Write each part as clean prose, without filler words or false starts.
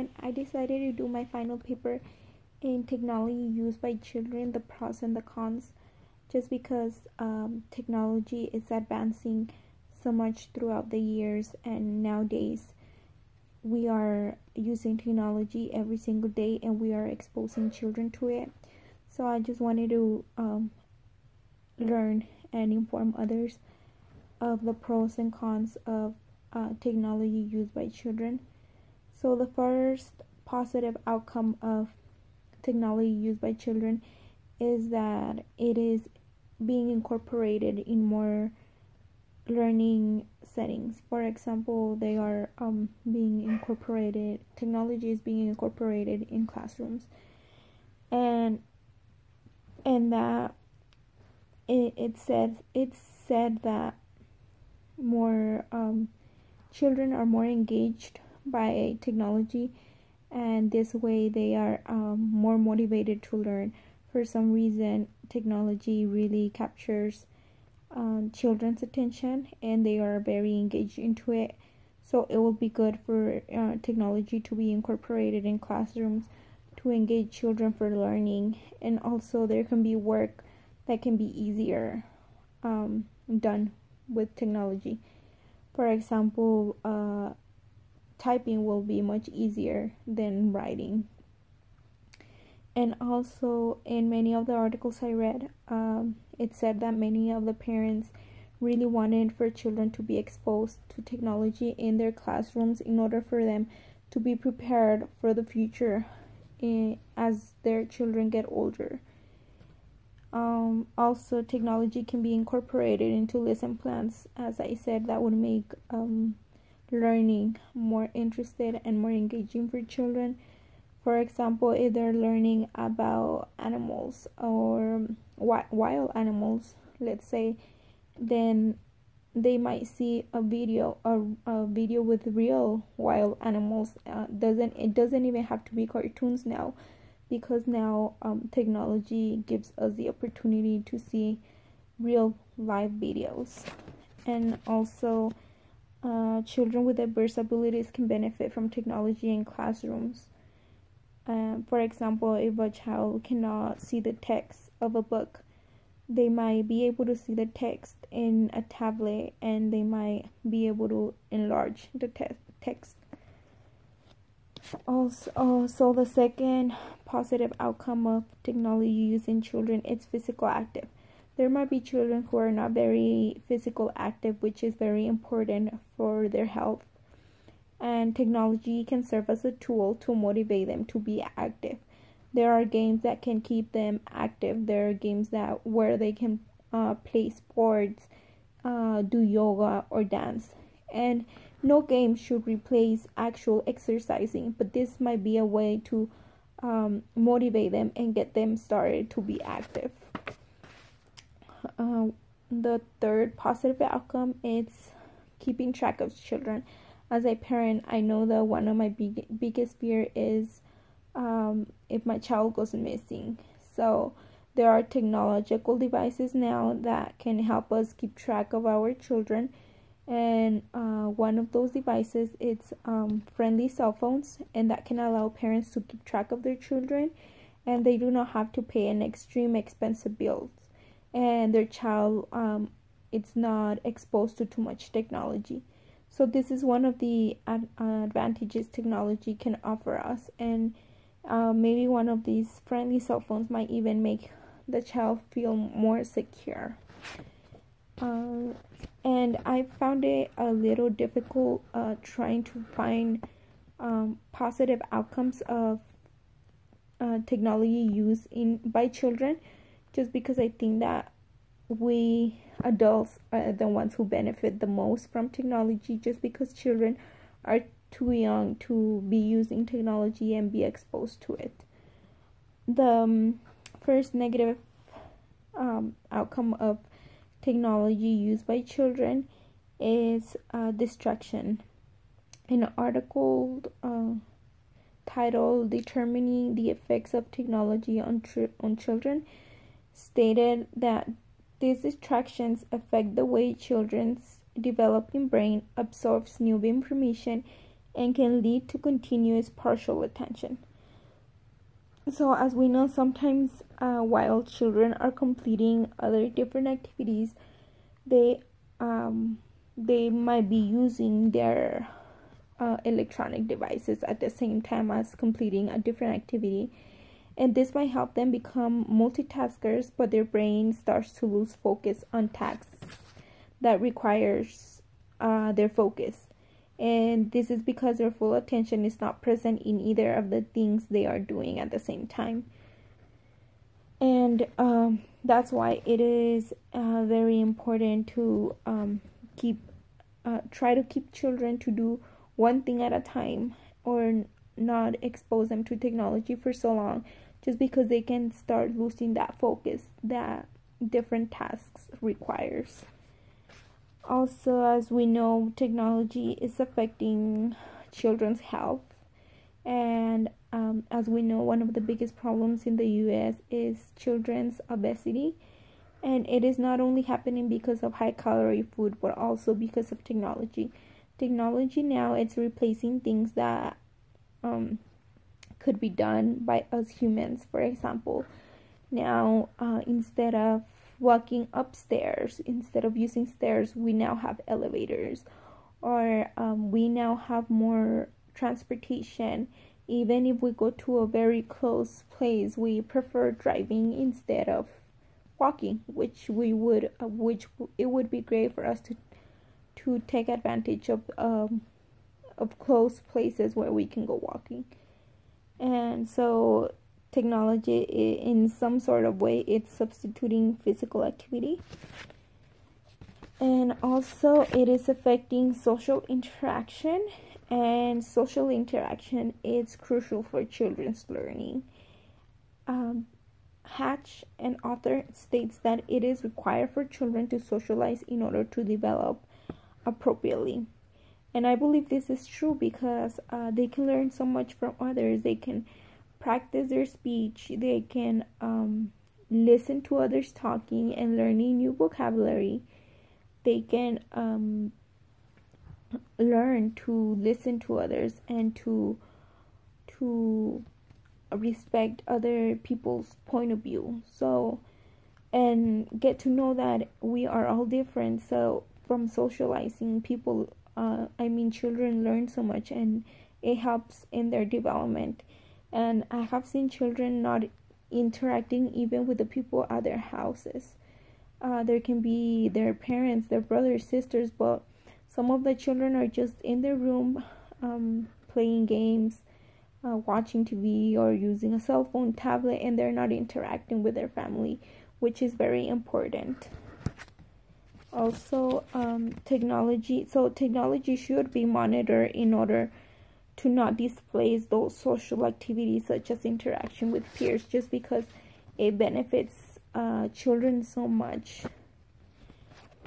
and I decided to do my final paper in technology used by children, the pros and the cons, just because technology is advancing so much throughout the years, and nowadays we are using technology every single day and we are exposing children to it. So I just wanted to learn and inform others of the pros and cons of technology used by children. So the first positive outcome of technology used by children is that it is being incorporated in more learning settings. For example, they are being incorporated, technology is being incorporated in classrooms, and that it's said that more children are more engaged by technology, and this way they are more motivated to learn. For some reason, technology really captures children's attention and they are very engaged into it. So it will be good for technology to be incorporated in classrooms to engage children for learning, and also there can be work that can be easier done with technology. For example, typing will be much easier than writing. And also, in many of the articles I read, it said that many of the parents really wanted for children to be exposed to technology in their classrooms in order for them to be prepared for the future as their children get older. Also, technology can be incorporated into lesson plans. As I said, that would make learning more interested and more engaging for children. For example, if they're learning about animals or wild animals, let's say, then they might see a video with real wild animals. It doesn't even have to be cartoons now, because now technology gives us the opportunity to see real live videos. And also, children with diverse abilities can benefit from technology in classrooms. For example, if a child cannot see the text of a book, they might be able to see the text in a tablet, and they might be able to enlarge the text. Also, the second positive outcome of technology used in children is physical active. There might be children who are not very physical active, which is very important for their health. And technology can serve as a tool to motivate them to be active. There are games that can keep them active. There are games where they can play sports, do yoga or dance. And no game should replace actual exercising, but this might be a way to motivate them and get them started to be active. The third positive outcome is keeping track of children. As a parent, I know that one of my biggest fear is if my child goes missing. So there are technological devices now that can help us keep track of our children, and one of those devices is friendly cell phones, and that can allow parents to keep track of their children, and they do not have to pay an extreme expensive bills, and their child it's not exposed to too much technology. So this is one of the advantages technology can offer us, and maybe one of these friendly cell phones might even make the child feel more secure. And I found it a little difficult trying to find positive outcomes of technology used by children, just because I think that we adults are the ones who benefit the most from technology, just because children are too young to be using technology and be exposed to it. The first negative outcome of technology used by children is distraction. An article titled "Determining the Effects of Technology on Children" stated that these distractions affect the way children's developing brain absorbs new information and can lead to continuous partial attention. So as we know, sometimes while children are completing other different activities, they might be using their electronic devices at the same time as completing a different activity, and this might help them become multitaskers, but their brain starts to lose focus on tasks that requires their focus. And this is because their full attention is not present in either of the things they are doing at the same time. And that's why it is very important to try to keep children to do one thing at a time, or not expose them to technology for so long, just because they can start losing that focus that different tasks requires. Also, as we know, technology is affecting children's health, and as we know, one of the biggest problems in the US is children's obesity, and it is not only happening because of high calorie food, but also because of technology. Technology now, it's replacing things that could be done by us humans. For example, now instead of walking upstairs, instead of using stairs, we now have elevators, or we now have more transportation. Even if we go to a very close place, we prefer driving instead of walking, which it would be great for us to take advantage of close places where we can go walking. And so technology, in some sort of way, it's substituting physical activity, and also it is affecting social interaction, and social interaction is crucial for children's learning. Hatch, an author, states that it is required for children to socialize in order to develop appropriately. And I believe this is true because they can learn so much from others. They can practice their speech, they can listen to others talking and learning new vocabulary. They can learn to listen to others and to respect other people's point of view. So, and get to know that we are all different. So from socializing, children learn so much, and it helps in their development. And I have seen children not interacting even with the people at their houses. There can be their parents, their brothers, sisters, but some of the children are just in their room playing games, watching TV, or using a cell phone, tablet, and they're not interacting with their family, which is very important. Also, technology should be monitored in order to not displace those social activities such as interaction with peers, just because it benefits children so much.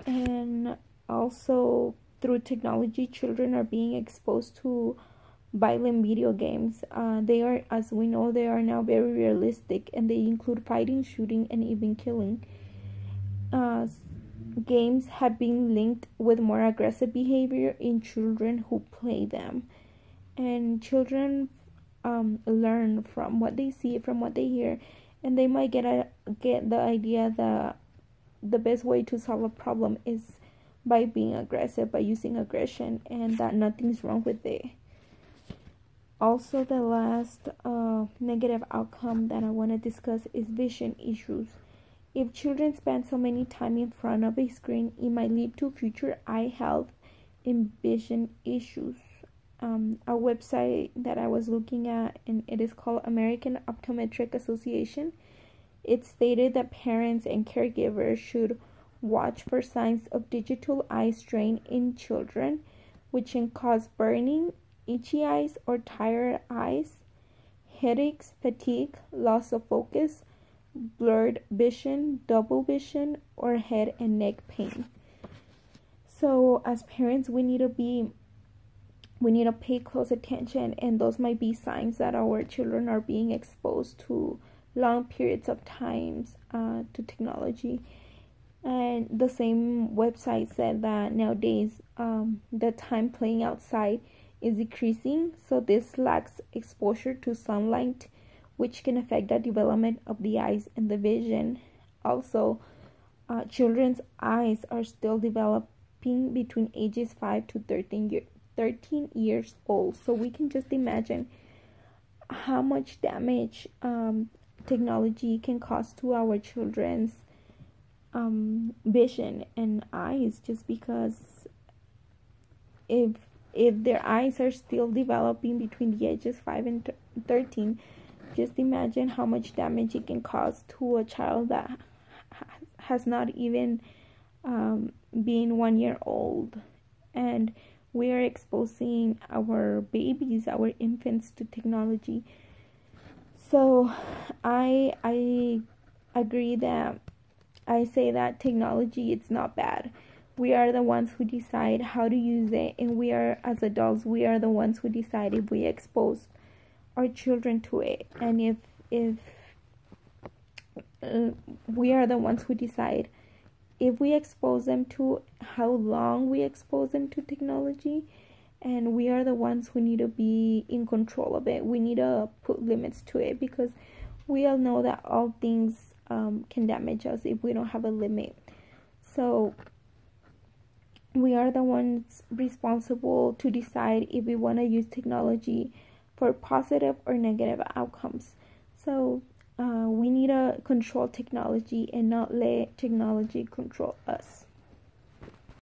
And also, through technology, children are being exposed to violent video games. They are, as we know, they are now very realistic, and they include fighting, shooting, and even killing. Games have been linked with more aggressive behavior in children who play them. And children learn from what they see, from what they hear, and they might get the idea that the best way to solve a problem is by being aggressive, by using aggression, and that nothing's wrong with it. Also, the last negative outcome that I want to discuss is vision issues. If children spend so many time in front of a screen, it might lead to future eye health and vision issues. A website that I was looking at, and it is called American Optometric Association. It stated that parents and caregivers should watch for signs of digital eye strain in children, which can cause burning, itchy eyes or tired eyes, headaches, fatigue, loss of focus, blurred vision, double vision, or head and neck pain. So as parents, we need to pay close attention, and those might be signs that our children are being exposed to long periods of times to technology. And the same website said that nowadays the time playing outside is decreasing, so this lacks exposure to sunlight, which can affect the development of the eyes and the vision. Also, children's eyes are still developing between ages 5 to 13 years old, so we can just imagine how much damage technology can cause to our children's vision and eyes, just because if their eyes are still developing between the ages 5 and 13, just imagine how much damage it can cause to a child that has not even been 1 year old. And we are exposing our babies, our infants, to technology. So I agree that I say that technology, it's not bad. We are the ones who decide how to use it, and we are, as adults, we are the ones who decide if we expose our children to it, and if we are the ones who decide if we expose them to, how long we expose them to technology, and we are the ones who need to be in control of it. We need to put limits to it, because we all know that all things can damage us if we don't have a limit. So we are the ones responsible to decide if we want to use technology for positive or negative outcomes. So we need to control technology and not let technology control us.